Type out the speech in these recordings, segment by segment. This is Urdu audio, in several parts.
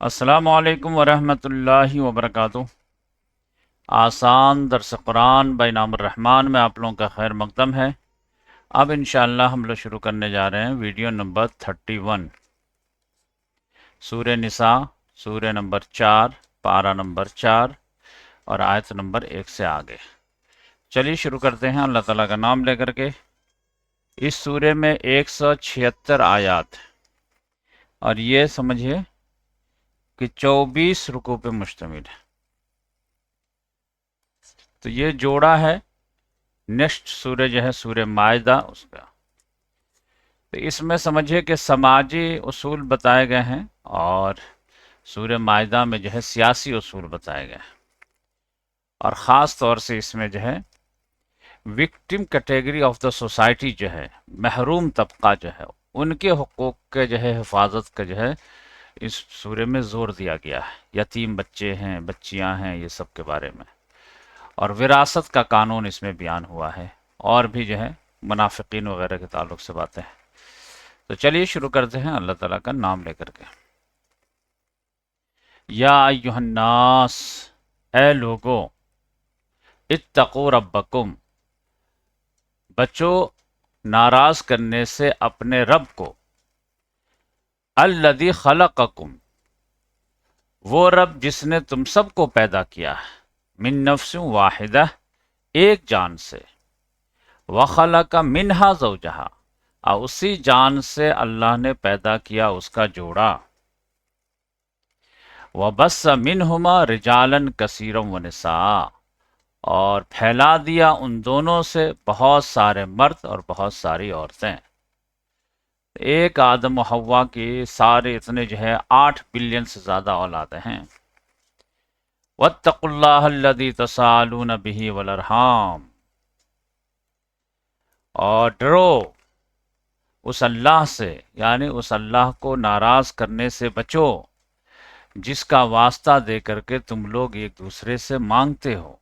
السلام علیکم ورحمۃ اللہ وبرکاتہ۔ آسان درس قرآن بینام الرحمن میں آپ لوگوں کا خیر مقدم ہے۔ اب انشاءاللہ ہم لوگ شروع کرنے جا رہے ہیں ویڈیو نمبر 31، سورہ نساء، سورہ نمبر 4، پارہ نمبر 4 اور آیت نمبر 1 سے آگے۔ چلیے شروع کرتے ہیں اللہ تعالیٰ کا نام لے کر کے۔ اس سورہ میں 176 آیات اور یہ سمجھیے کہ 24 رکوع پہ مشتمل ہے۔ تو یہ جوڑا ہے نیکسٹ سورہ جو ہے سورہ مائدہ اس کا۔ تو اس میں سمجھے کہ سماجی اصول بتائے گئے ہیں اور سورہ مائدہ میں جو ہے سیاسی اصول بتائے گئے ہیں، اور خاص طور سے اس میں جو ہے victim category of the society جو ہے، محروم طبقہ جو ہے، ان کے حقوق کے جو ہے حفاظت کا جو ہے اس سورہ میں زور دیا گیا ہے۔ یتیم بچے ہیں، بچیاں ہیں، یہ سب کے بارے میں، اور وراثت کا قانون اس میں بیان ہوا ہے، اور بھی جو ہے منافقین وغیرہ کے تعلق سے باتیں ہیں۔ تو چلیے شروع کرتے ہیں اللہ تعالیٰ کا نام لے کر کے۔ یا ایہا الناس، اے لوگو، اتقوا ربکم، بچو ناراض کرنے سے اپنے رب کو، الذی خلقکم، وہ رب جس نے تم سب کو پیدا کیا ہے، من نفس واحدہ، ایک جان سے، وخلق منہا زوجہا، اور اسی جان سے اللہ نے پیدا کیا اس کا جوڑا، وبث منہما رجالا کثیرا ونساء، اور پھیلا دیا ان دونوں سے بہت سارے مرد اور بہت ساری عورتیں۔ ایک آدم و حوا کی سارے اتنے جو ہے 8 بلین سے زیادہ اولادیں ہیں۔ واتقوا اللہ الذی تساءلون بہ والارحام، اور ڈرو اس اللہ سے، یعنی اس اللہ کو ناراض کرنے سے بچو جس کا واسطہ دے کر کے تم لوگ ایک دوسرے سے مانگتے ہو،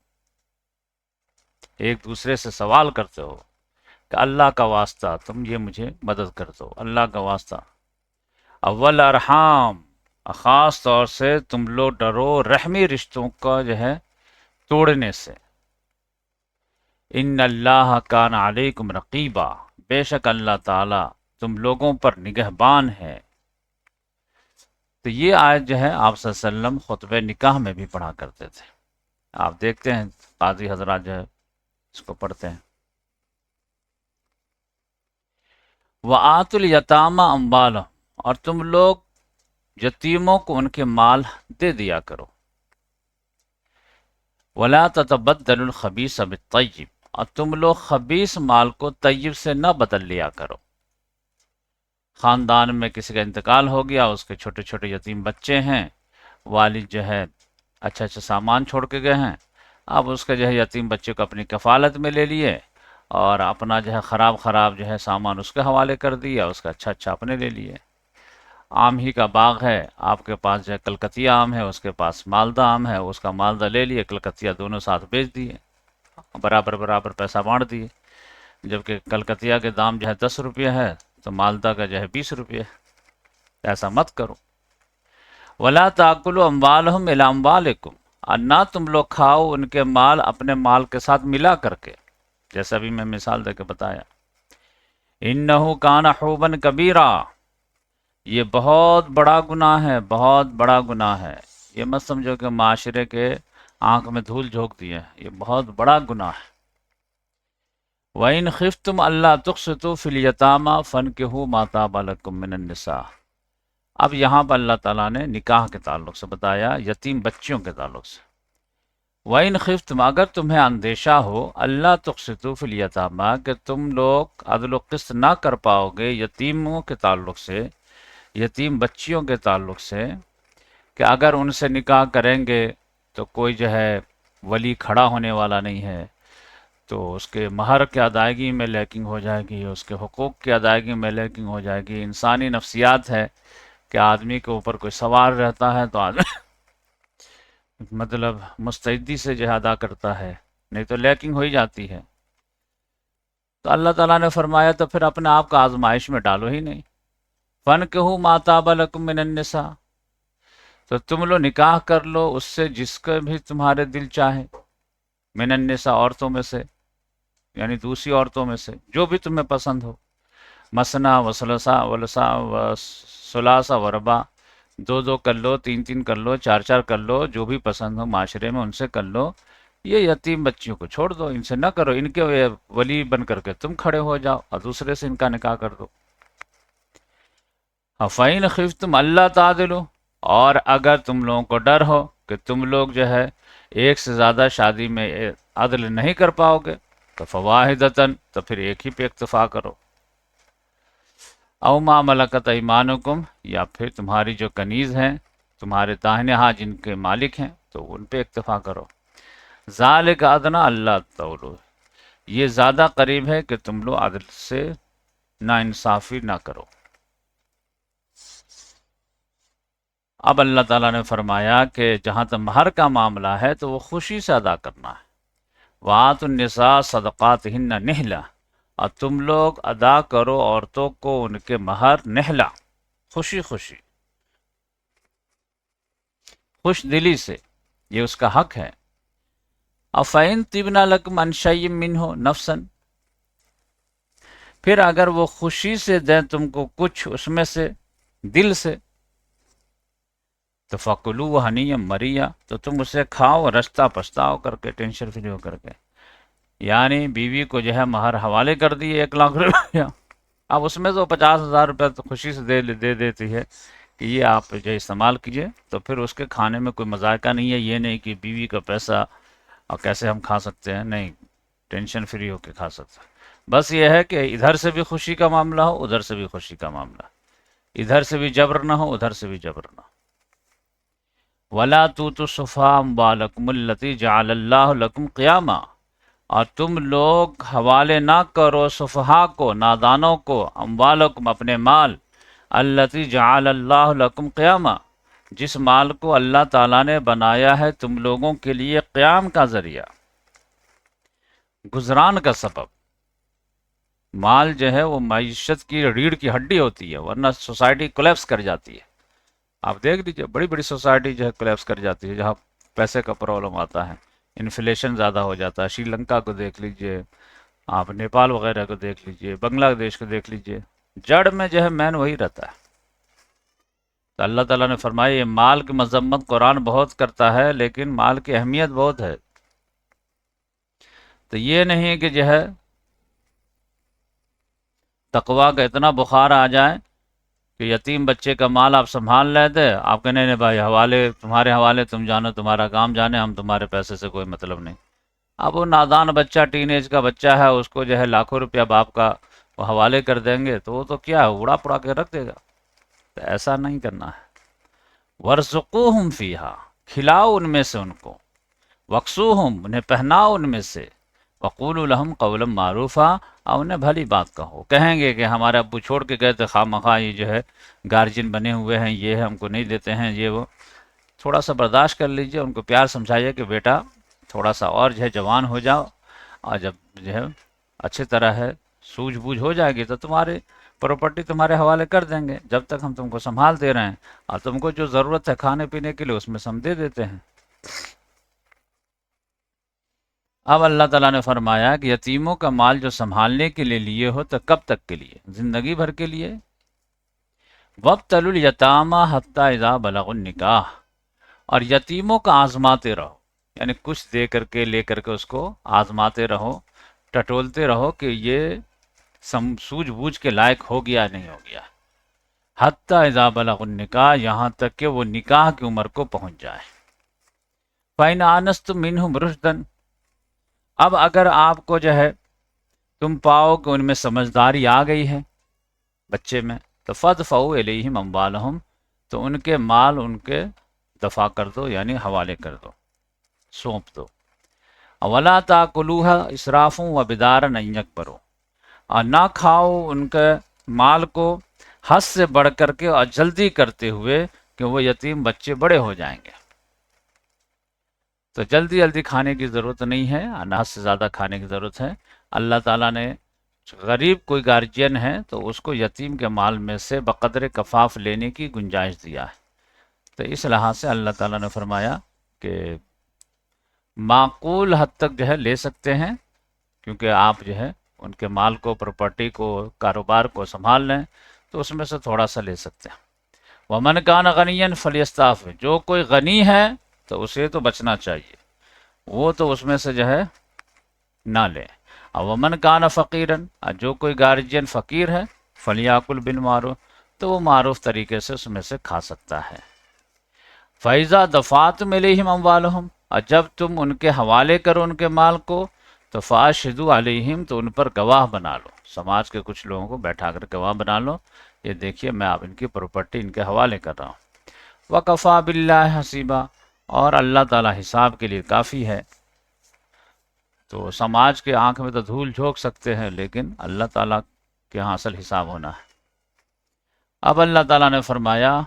ایک دوسرے سے سوال کرتے ہو کہ اللہ کا واسطہ تم یہ مجھے مدد کر دو، اللہ کا واسطہ۔ اول ارحام، خاص طور سے تم لوگ ڈرو رحمی رشتوں کا جو ہے توڑنے سے۔ ان اللہ کان علیکم رقیبا، بے شک اللہ تعالی تم لوگوں پر نگہبان ہے۔ تو یہ آیت جو ہے آپ صلی اللہ علیہ وسلم خطبہ نکاح میں بھی پڑھا کرتے تھے۔ آپ دیکھتے ہیں قاضی حضرات جو ہے اس کو پڑھتے ہیں۔ وَآتُوا الْيَتَامَى أَمْوَالَهُمْ، اور تم لوگ یتیموں کو ان کے مال دے دیا کرو۔ وَلَا تَتَبَدَّلُوا الْخَبِيثَ بِالطَّيِّبِ، اور تم لوگ خبیث مال کو طیب سے نہ بدل لیا کرو۔ خاندان میں کسی کا انتقال ہو گیا، اس کے چھوٹے چھوٹے یتیم بچے ہیں، والد جو ہے اچھا اچھا سامان چھوڑ کے گئے ہیں، اب اس کے جو ہے یتیم بچے کو اپنی کفالت میں لے لیے اور اپنا جو ہے خراب خراب جو ہے سامان اس کے حوالے کر دیا، اس کا اچھا اچھا اپنے لے لیے۔ آم ہی کا باغ ہے، آپ کے پاس جو ہے کلکتیا آم ہے، اس کے پاس مالدہ آم ہے، اس کا مالدہ لے لیے، کلکتیا دونوں ساتھ بیچ دیے، برابر برابر پیسہ بانٹ دیے، جبکہ کلکتیا کے دام جو ہے 10 روپیہ ہے تو مالدہ کا جو ہے 20 روپیہ ہے۔ ایسا مت کرو۔ وَلَا تَأْكُلُوا أَمْوَالَهُمْ إِلَىٰ أَمْوَالِكُمْ، اور نہ تم لوگ کھاؤ ان کے مال اپنے مال کے ساتھ ملا کر کے، جیسا بھی میں مثال دے کے بتایا۔ إِنَّهُ كَانَ حُوبًا كَبِيرًا، یہ بہت بڑا گناہ ہے، بہت بڑا گناہ ہے۔ یہ مت سمجھو کہ معاشرے کے آنکھ میں دھول جھونک دیے، یہ بہت بڑا گناہ ہے۔ وَإِنْ خِفْتُمْ أَلَّا تُقْسِطُوا فِي الْيَتَامَى فَانكِحُوا مَا طَابَ لَكُم مِّنَ النِّسَاءِ، اب یہاں پر اللہ تعالیٰ نے نکاح کے تعلق سے بتایا، یتیم بچیوں کے تعلق سے۔ وَإِنْ خِفْتُمْ، اگر تمہیں اندیشہ ہو، أَلَّا تُقْسِطُوا فِي الْيَتَامَى، کہ تم لوگ عدل و قسط نہ کر پاؤ گے یتیموں کے تعلق سے، یتیم بچیوں کے تعلق سے، کہ اگر ان سے نکاح کریں گے تو کوئی جو ہے ولی کھڑا ہونے والا نہیں ہے، تو اس کے مہر کی ادائیگی میں لیکنگ ہو جائے گی، اس کے حقوق کی ادائیگی میں لیکنگ ہو جائے گی۔ انسانی نفسیات ہے کہ آدمی کے اوپر کوئی سوار رہتا ہے تو آدمی مطلب مستعدی سے جو ہے ادا کرتا ہے، نہیں تو لیکنگ ہو ہی جاتی ہے۔ تو اللہ تعالیٰ نے فرمایا تو پھر اپنے آپ کا آزمائش میں ڈالو ہی نہیں۔ فَانكِحُوا مَا طَابَ لَكُم مِّنَ النِّسَاءِ، تو تم لوگ نکاح کر لو اس سے جس کا بھی تمہارے دل چاہے، من النساء عورتوں میں سے، یعنی دوسری عورتوں میں سے جو بھی تمہیں پسند ہو، مثنا و ثلاثہ و ثلاثہ و ربع، دو دو کر لو، تین تین کر لو، چار چار کر لو، جو بھی پسند ہو معاشرے میں ان سے کر لو۔ یہ یتیم بچیوں کو چھوڑ دو، ان سے نہ کرو، ان کے ولی بن کر کے تم کھڑے ہو جاؤ اور دوسرے سے ان کا نکاح کر دو۔ فَإِنْ خِفْتُمْ أَلَّا تَعْدِلُوا، اور اگر تم لوگوں کو ڈر ہو کہ تم لوگ جو ہے ایک سے زیادہ شادی میں عدل نہیں کر پاؤ گے، تو فواحدتاً، تو پھر ایک ہی پہ اکتفا کرو، او ما ملکت ایمانکم، یا پھر تمہاری جو کنیز ہیں، تمہارے داہنے ہاتھ جن کے مالک ہیں، تو ان پہ اکتفا کرو۔ ذالک ادنیٰ اللہ تعالی، یہ زیادہ قریب ہے کہ تم لوگ عدل سے نا انصافی نہ کرو۔ اب اللہ تعالیٰ نے فرمایا کہ جہاں تک مہر کا معاملہ ہے تو وہ خوشی سے ادا کرنا ہے۔ وَآتُوا النِّسَاءَ صَدَقَاتِهِنَّ نِحْلَةً، اور تم لوگ ادا کرو عورتوں کو ان کے مہر نہلا، خوشی خوشی، خوش دلی سے، یہ اس کا حق ہے۔ أَفَإِن طِبْنَ لَكُمْ عَنْ شَيْءٍ مِّنْهُ نَفْسًا، پھر اگر وہ خوشی سے دیں تم کو کچھ اس میں سے، دل سے، تو فَكُلُوهُ هَنِيًّا مَرِيًّا، تو تم اسے کھاؤ رچتا پچھتاؤ کر کے، ٹینشن فری ہو کر کے۔ یعنی بیوی کو جو ہے مہر حوالے کر دیے 1,00,000 روپیہ، اب اس میں تو 50,000 روپیہ تو خوشی سے دے دیتی ہے کہ یہ آپ جو استعمال کیجئے، تو پھر اس کے کھانے میں کوئی مذائقہ نہیں ہے، یہ نہیں کہ بیوی کا پیسہ اور کیسے ہم کھا سکتے ہیں، نہیں، ٹینشن فری ہو کے کھا سکتے ہیں۔ بس یہ ہے کہ ادھر سے بھی خوشی کا معاملہ ہو، ادھر سے بھی خوشی کا معاملہ، ادھر سے بھی جبر نہ ہو، ادھر سے بھی جبر نہ ہو۔ وَلَا تُؤْتُوا السُّفَهَاءَ أَمْوَالَكُمُ الَّتِي جَعَلَ اللَّهُ لَكُمْ قِيَامًا، اور تم لوگ حوالے نہ کرو صفحاء کو، نادانوں کو، اموالکم اپنے مال، التی جعل اللہ لکم قیاما، جس مال کو اللہ تعالیٰ نے بنایا ہے تم لوگوں کے لیے قیام کا ذریعہ، گزران کا سبب۔ مال جو ہے وہ معیشت کی ریڑھ کی ہڈی ہوتی ہے، ورنہ سوسائٹی کولیپس کر جاتی ہے۔ آپ دیکھ لیجئے بڑی بڑی سوسائٹی جو ہے کولیپس کر جاتی ہے جہاں پیسے کا پرابلم آتا ہے، انفلیشن زیادہ ہو جاتا ہے۔ شری لنکا کو دیکھ لیجئے، آپ نیپال وغیرہ کو دیکھ لیجئے، بنگلہ دیش کو دیکھ لیجئے، جڑ میں جو ہے مین وہی رہتا ہے۔ تو اللہ تعالیٰ نے فرمایا یہ مال کی مذمت قرآن بہت کرتا ہے، لیکن مال کی اہمیت بہت ہے۔ تو یہ نہیں کہ جو ہے تقویٰ کا اتنا بخار آ جائے کہ یتیم بچے کا مال آپ سنبھال لے دے، آپ کہنے نہیں بھائی حوالے، تمہارے حوالے، تم جانو تمہارا کام جانے، ہم تمہارے پیسے سے کوئی مطلب نہیں۔ اب وہ نادان بچہ، ٹین ایج کا بچہ ہے، اس کو جو ہے لاکھوں روپیہ باپ کا وہ حوالے کر دیں گے تو وہ تو کیا ہے، اڑا پڑا کے رکھ دے گا۔ تو ایسا نہیں کرنا ہے۔ وَارْزُقُوهُمْ فِيهَا، کھلاؤ ان میں سے ان کو، وَاكْسُوهُمْ، انہیں پہناؤ ان میں سے، وَقُولُوا لَهُمْ قَوْلًا مَعْرُوفًا، اور انہیں بھلی بات کہو۔ کہیں گے کہ ہمارے ابو چھوڑ کے گئے تھے، خواہ مخواہ یہ جو ہے گارجین بنے ہوئے ہیں، یہ ہم کو نہیں دیتے ہیں، یہ وہ، تھوڑا سا برداشت کر لیجئے، ان کو پیار سمجھائیے کہ بیٹا تھوڑا سا اور جو ہے جوان ہو جاؤ، اور جب جو ہے اچھی طرح ہے سوجھ بوجھ ہو جائے گی تو تمہاری پراپرٹی تمہارے حوالے کر دیں گے، جب تک ہم تم کو سنبھال دے رہے ہیں، اور تم کو جو ضرورت ہے کھانے پینے کے لیے اس میں سے ہم دے دیتے ہیں۔ اب اللہ تعالیٰ نے فرمایا کہ یتیموں کا مال جو سنبھالنے کے لیے لیے ہو تو کب تک کے لیے؟ زندگی بھر کے لیے۔ وَابْتَلُوا الْيَتَامَى حَتَّى إِذَا بَلَغُوا النِّكَاحَ، اور یتیموں کا آزماتے رہو، یعنی کچھ دے کر کے لے کر کے اس کو آزماتے رہو، ٹٹولتے رہو کہ یہ سوجھ بوجھ کے لائق ہو گیا نہیں ہو گیا۔ حتیٰ اذا بلغ النکاح، یہاں تک کہ وہ نکاح کی عمر کو پہنچ جائے۔ فَإِنْ آنَسْتُم مِّنْهُمْ رُشْدًا، اب اگر آپ کو جو ہے تم پاؤ کہ ان میں سمجھداری آ گئی ہے بچے میں، تو فَادْفَعُوا إِلَيْهِمْ أَمْوَالَهُمْ، تو ان کے مال ان کے دفع کر دو، یعنی حوالے کر دو، سونپ دو۔ وَلَا تَأْكُلُوهَا إِسْرَافًا وَبِدَارًا أَن يَكْبَرُوا، اور نہ کھاؤ ان کے مال کو حد سے بڑھ کر کے اور جلدی کرتے ہوئے کہ وہ یتیم بچے بڑے ہو جائیں گے۔ تو جلدی جلدی کھانے کی ضرورت نہیں ہے، اور نہ حد سے زیادہ کھانے کی ضرورت ہے۔ اللہ تعالیٰ نے غریب کوئی گارجین ہے تو اس کو یتیم کے مال میں سے بقدر کفاف لینے کی گنجائش دیا ہے۔ تو اس لحاظ سے اللہ تعالیٰ نے فرمایا کہ معقول حد تک جو ہے لے سکتے ہیں، کیونکہ آپ جو ہے ان کے مال کو، پراپرٹی کو، کاروبار کو سنبھال لیں تو اس میں سے تھوڑا سا لے سکتے ہیں۔ وَمَنْ كَانَ غَنِيًّا فَلْيَسْتَعْفِفْ، جو کوئی غنی ہے تو اسے تو بچنا چاہیے، وہ تو اس میں سے جو ہے نہ لے۔ اور وَمَنْ كَانَ فَقِيرًا، جو کوئی گارجین فقیر ہے، فَلْيَأْكُلْ بِالْمَعْرُوفِ، تو وہ معروف طریقے سے اس میں سے کھا سکتا ہے۔ فَإِذَا دَفَعْتُمْ إِلَيْهِمْ أَمْوَالَهُمْ، اور جب تم ان کے حوالے کرو ان کے مال کو، تو فَأَشْهِدُوا عَلَيْهِمْ، تو ان پر گواہ بنا لو، سماج کے کچھ لوگوں کو بیٹھا کر گواہ بنا لو، یہ دیکھیے میں آپ ان کی پراپرٹی ان کے حوالے کر رہا ہوں۔ وَكَفَى بِاللَّهِ حَسِيبًا، اور اللہ تعالیٰ حساب کے لیے کافی ہے۔ تو سماج کے آنکھ میں تو دھول جھونک سکتے ہیں، لیکن اللہ تعالیٰ کے یہاں اصل حساب ہونا ہے۔ اب اللہ تعالیٰ نے فرمایا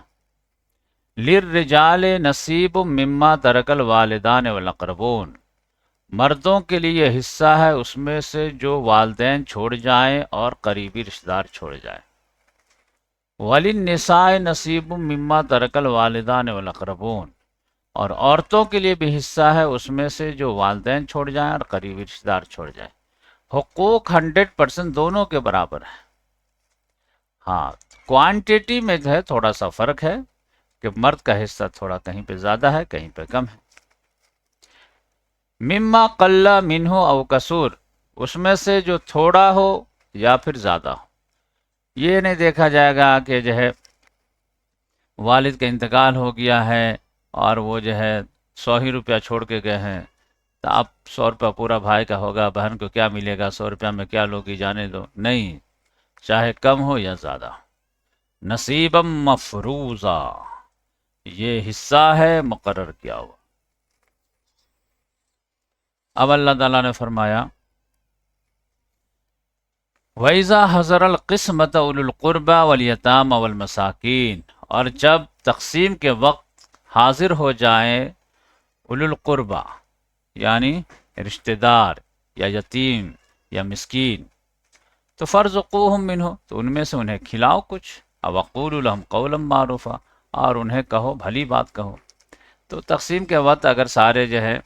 لِلرِّجَالِ نَصِیبٌ مِّمَّا تَرَکَ الْوَالِدَانِ وَالْأَقْرَبُونَ، مردوں کے لیے حصہ ہے اس میں سے جو والدین چھوڑ جائیں اور قریبی رشتہ دار چھوڑ جائیں۔ وَلِلنِّسَاءِ نَصِیبٌ مِّمَّا تَرَکَ الْوَالِدَانِ وَالْأَقْرَبُونَ، اور عورتوں کے لیے بھی حصہ ہے اس میں سے جو والدین چھوڑ جائیں اور قریبی رشتہ دار چھوڑ جائیں۔ حقوق 100% دونوں کے برابر ہیں۔ ہاں، کوانٹیٹی میں جو ہے تھوڑا سا فرق ہے کہ مرد کا حصہ تھوڑا کہیں پہ زیادہ ہے، کہیں پہ کم ہے۔ مما قل منہ او کسور، اس میں سے جو تھوڑا ہو یا پھر زیادہ ہو۔ یہ نہیں دیکھا جائے گا کہ جو ہے والد کا انتقال ہو گیا ہے اور وہ جو ہے 100 ہی روپیہ چھوڑ کے گئے ہیں، تو اب 100 روپیہ پورا بھائی کا ہوگا، بہن کو کیا ملے گا، 100 روپیہ میں کیا لوگی، جانے دو، نہیں، چاہے کم ہو یا زیادہ ہو۔ نصیبا مفروضا، یہ حصہ ہے مقرر کیا ہوا۔ اب اللہ تعالیٰ نے فرمایا وَإِذَا حَضَرَ الْقِسْمَةَ أُولُو الْقُرْبَى وَالْيَتَامَى وَالْمَسَاكِينَ، اور جب تقسیم کے وقت حاضر ہو جائیں اولو القربہ، یعنی رشتہ دار یا یتیم یا مسکین، تو فَارْزُقُوهُم مِّنْهُ، تو ان میں سے انہیں کھلاؤ کچھ، أَوْ وَقُولُوا لَهُمْ قَوْلًا مَّعْرُوفًا، اور انہیں کہو بھلی بات کہو۔ تو تقسیم کے وقت اگر سارے جو ہے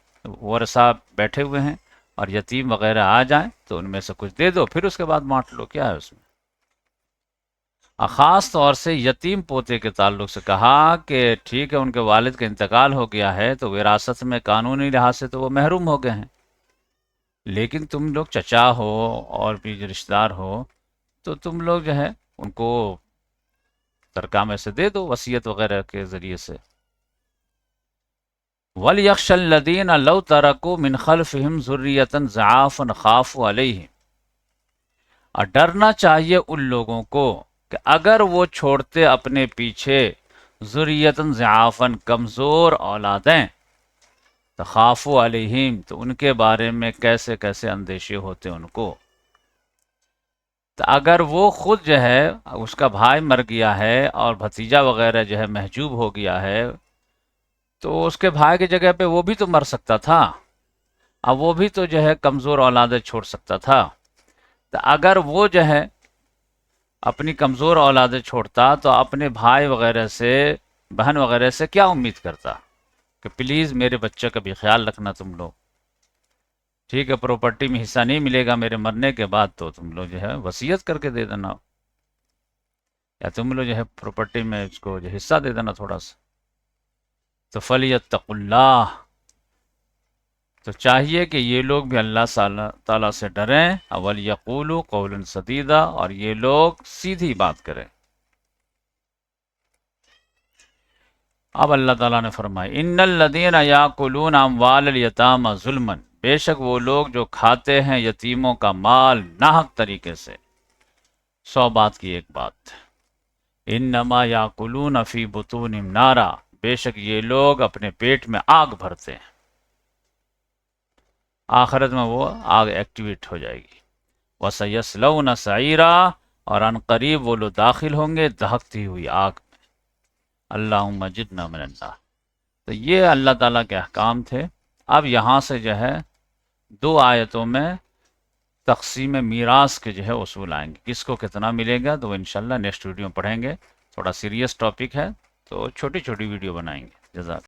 ورثہ بیٹھے ہوئے ہیں اور یتیم وغیرہ آ جائیں تو ان میں سے کچھ دے دو، پھر اس کے بعد بانٹ لو، کیا ہے اس میں۔ اور خاص طور سے یتیم پوتے کے تعلق سے کہا کہ ٹھیک ہے ان کے والد کا انتقال ہو گیا ہے تو وراثت میں قانونی لحاظ سے تو وہ محروم ہو گئے ہیں، لیکن تم لوگ چچا ہو اور بھی جو رشتہ دار ہو تو تم لوگ جو ہے ان کو ترکہ میں سے دے دو وصیت وغیرہ کے ذریعے سے۔ وَلْيَخْشَ الَّذِينَ لَوْ تَرَكُوا مِنْ خَلْفِهِمْ ذُرِّيَّةً ضَعَافًا خَافُوا عَلَيْهِمْ، اور ڈرنا چاہیے ان لوگوں کو کہ اگر وہ چھوڑتے اپنے پیچھے ذُرِّيَّةً ضَعَافًا، کمزور اولادیں، تو خَافُوا عَلَيْهِمْ، تو ان کے بارے میں کیسے کیسے اندیشے ہوتے ان کو۔ تو اگر وہ خود جو ہے اس کا بھائی مر گیا ہے اور بھتیجا وغیرہ جو ہے محجوب ہو گیا ہے، تو اس کے بھائی کی جگہ پہ وہ بھی تو مر سکتا تھا، اب وہ بھی تو جو ہے کمزور اولادیں چھوڑ سکتا تھا۔ تو اگر وہ جو ہے اپنی کمزور اولادیں چھوڑتا تو اپنے بھائی وغیرہ سے، بہن وغیرہ سے کیا امید کرتا کہ پلیز میرے بچے کا بھی خیال رکھنا تم لوگ، ٹھیک ہے پراپرٹی میں حصہ نہیں ملے گا میرے مرنے کے بعد تو تم لوگ جو ہے وصیت کر کے دے دینا، یا تم لوگ جو ہے پراپرٹی میں اس کو جو حصہ دے دینا تھوڑا سا۔ تو فَلْيَتَّقُوا اللَّهَ، تو چاہیے کہ یہ لوگ بھی اللہ تعالیٰ سے ڈریں، وَلْيَقُولُوا قَوْلًا سَدِيدًا، اور یہ لوگ سیدھی بات کریں۔ اب اللہ تعالیٰ نے فرمایا إِنَّ الَّذِينَ يَأْكُلُونَ أَمْوَالَ الْيَتَامَى ظُلْمًا، بے شک وہ لوگ جو کھاتے ہیں یتیموں کا مال ناحق طریقے سے۔ 100 بات کی ایک بات، إِنَّمَا يَأْكُلُونَ فِي بُطُونِهِمْ نَارًا، بے شک یہ لوگ اپنے پیٹ میں آگ بھرتے ہیں، آخرت میں وہ آگ ایکٹیویٹ ہو جائے گی۔ وَسَيَصْلَوْنَ سَعِيرًا، اور ان قریب وہ لوگ داخل ہوں گے دہکتی ہوئی آگ میں۔ اللہم اجرنا من النار۔ تو یہ اللہ تعالیٰ کے احکام تھے۔ اب یہاں سے جو ہے 2 آیتوں میں تقسیم میراث کے جو ہے اصول آئیں گے، کس کو کتنا ملے گا، تو وہ انشاءاللہ نیکسٹ ویڈیو میں پڑھیں گے، تھوڑا سیریس ٹاپک ہے تو چھوٹی چھوٹی ویڈیو بنائیں گے. جزاک